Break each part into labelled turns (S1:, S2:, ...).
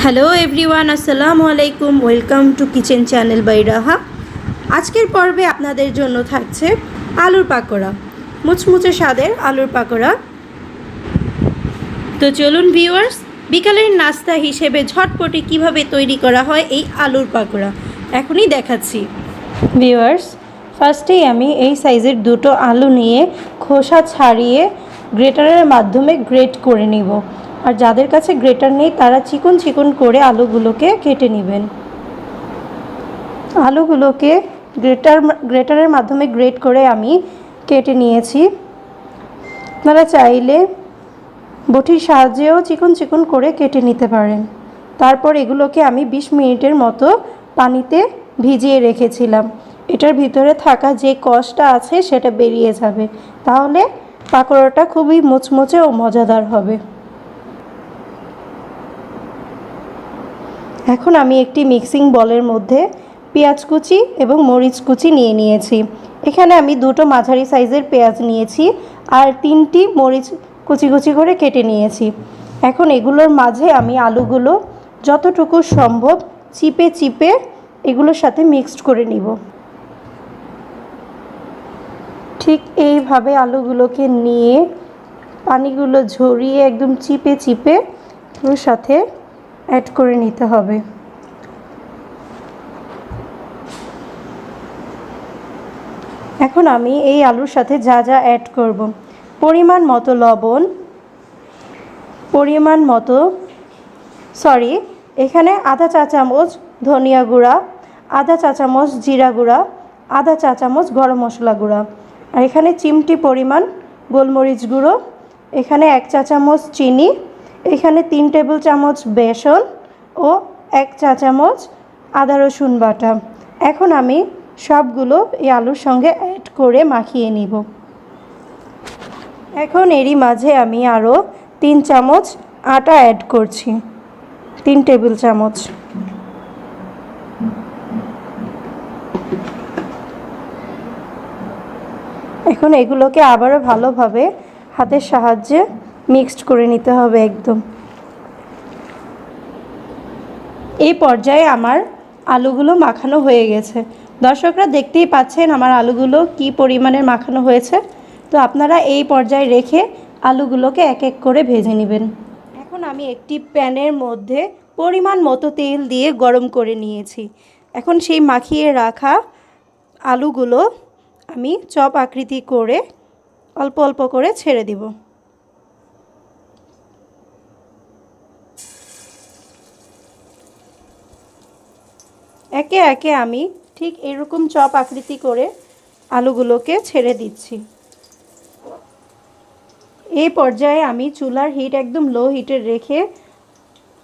S1: Hello everyone, আসসালামু আলাইকুম। Welcome to kitchen channel by Raha. আজকের পর্বে আপনাদের জন্য থাকছে আলুর পাকোড়া, মুচমুচে স্বাদের আলুর পাকোড়া। তো চলুন ভিউয়ার্স, বিকালের নাস্তা হিসেবে ঝটপটে কিভাবে তৈরি করা হয় এই আলুর পাকোড়া এখনই দেখাচ্ছি। ভিউয়ার্স, ফার্স্টেই আমি এই সাইজের দুটো আলু নিয়ে খোসা ছাড়িয়ে গ্রেটারের মাধ্যমে গ্রেট করে নিব। আর যাদের কাছে গ্রেটার নেই তারা চিকন চিকন করে আলুগুলোকে কেটে নেবেন। আলুগুলোকে গ্রেটারের মাধ্যমে গ্রেট করে আমি কেটে নিয়েছি। আপনারা চাইলে বটির সাহায্যেও চিকন চিকন করে কেটে নিতে পারেন। তারপর এগুলোকে আমি 20 মিনিটের মতো পানিতে ভিজিয়ে রেখেছিলাম। এটার ভিতরে থাকা যে কষটা আছে সেটা বেরিয়ে যাবে, তাহলে পাকোড়াটা খুবই মুচমুচে ও মজাদার হবে। এখন আমি একটি মিক্সিং বলের মধ্যে পেঁয়াজ কুচি এবং মরিচ কুচি নিয়ে নিয়েছি। এখানে আমি দুটো মাঝারি সাইজের পেঁয়াজ নিয়েছি আর 3টি মরিচ কুচি কুচি করে কেটে নিয়েছি। এখন এগুলোর মাঝে আমি আলুগুলো যতটুকু সম্ভব চিপে চিপে এগুলোর সাথে মিক্সড করে নিব। ঠিক এইভাবে আলুগুলোকে নিয়ে পানিগুলো ঝরিয়ে একদম চিপে চিপে ওর সাথে অ্যাড করে নিতে হবে। এখন আমি এই আলুর সাথে যা যা অ্যাড করব, পরিমাণ মতো লবণ, এখানে আধা চা চামচ ধনিয়া গুঁড়া, আধা চা চামচ জিরা গুঁড়া, আধা চা চামচ গরম মশলা গুঁড়া, আর এখানে চিমটি পরিমাণ গোলমরিচ গুঁড়ো, এখানে 1 চা চামচ চিনি, এখানে 3 টেবিল চামচ বেসন ও 1 চা চামচ আদা রসুন বাটা। এখন আমি সবগুলো এই আলুর সঙ্গে অ্যাড করে মাখিয়ে নিব। এখন এরই মাঝে আমি আরও 3 চামচ আটা অ্যাড করছি, 3 টেবিল চামচ। এখন এগুলোকে আবারও ভালোভাবে হাতের সাহায্যে মিক্সড করে নিতে হবে একদম। এই পর্যায়ে আমার আলুগুলো মাখানো হয়ে গেছে। দর্শকরা দেখতেই পাচ্ছেন আমার আলুগুলো কি পরিমাণের মাখানো হয়েছে। তো আপনারা এই পর্যায়ে রেখে আলুগুলোকে এক এক করে ভেজে নেবেন। এখন আমি একটি প্যানের মধ্যে পরিমাণ মতো তেল দিয়ে গরম করে নিয়েছি। এখন সেই মাখিয়ে রাখা আলুগুলো আমি চপ আকৃতি করে অল্প অল্প করে ছেড়ে দিব। একে একে আমি ঠিক এরকম চপ আকৃতি করে আলুগুলোকে ছেড়ে দিচ্ছি। এই পর্যায়ে আমি চুলার হিট একদম লো হিটে রেখে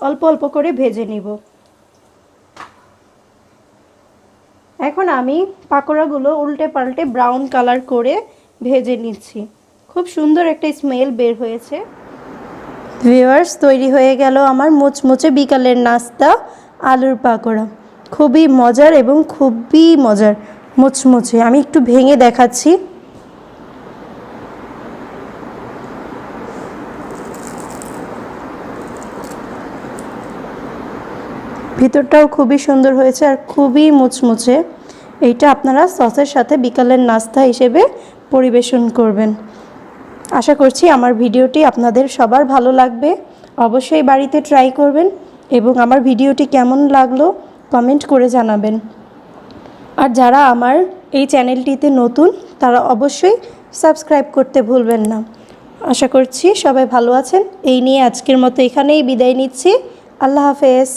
S1: অল্প অল্প করে ভেজে নিব। এখন আমি পাকোড়াগুলো উল্টে পাল্টে ব্রাউন কালার করে ভেজে নিচ্ছি। খুব সুন্দর একটা স্মেল বের হয়েছে। ভিউয়ার্স, তৈরি হয়ে গেল আমার মুচমুচে বিকালের নাস্তা আলুর পাকোড়া। খুবই মজার এবং খুবই মজার মুচমুচে। আমি একটু ভেঙে দেখাচ্ছি। ভিতরটাও খুবই সুন্দর হয়েছে আর খুবই মুচমুচে। এইটা আপনারা সসের সাথে বিকালের নাস্তা হিসেবে পরিবেশন করবেন। আশা করছি আমার ভিডিওটি আপনাদের সবার ভালো লাগবে। অবশ্যই বাড়িতে ট্রাই করবেন এবং আমার ভিডিওটি কেমন লাগলো কমেন্ট করে জানাবেন। আর যারা আমার এই চ্যানেলটিতে নতুন তারা অবশ্যই সাবস্ক্রাইব করতে ভুলবেন না। আশা করছি সবাই ভালো আছেন। এই নিয়ে আজকের মতো এখানেই বিদায় নিচ্ছি। আল্লাহ হাফেজ।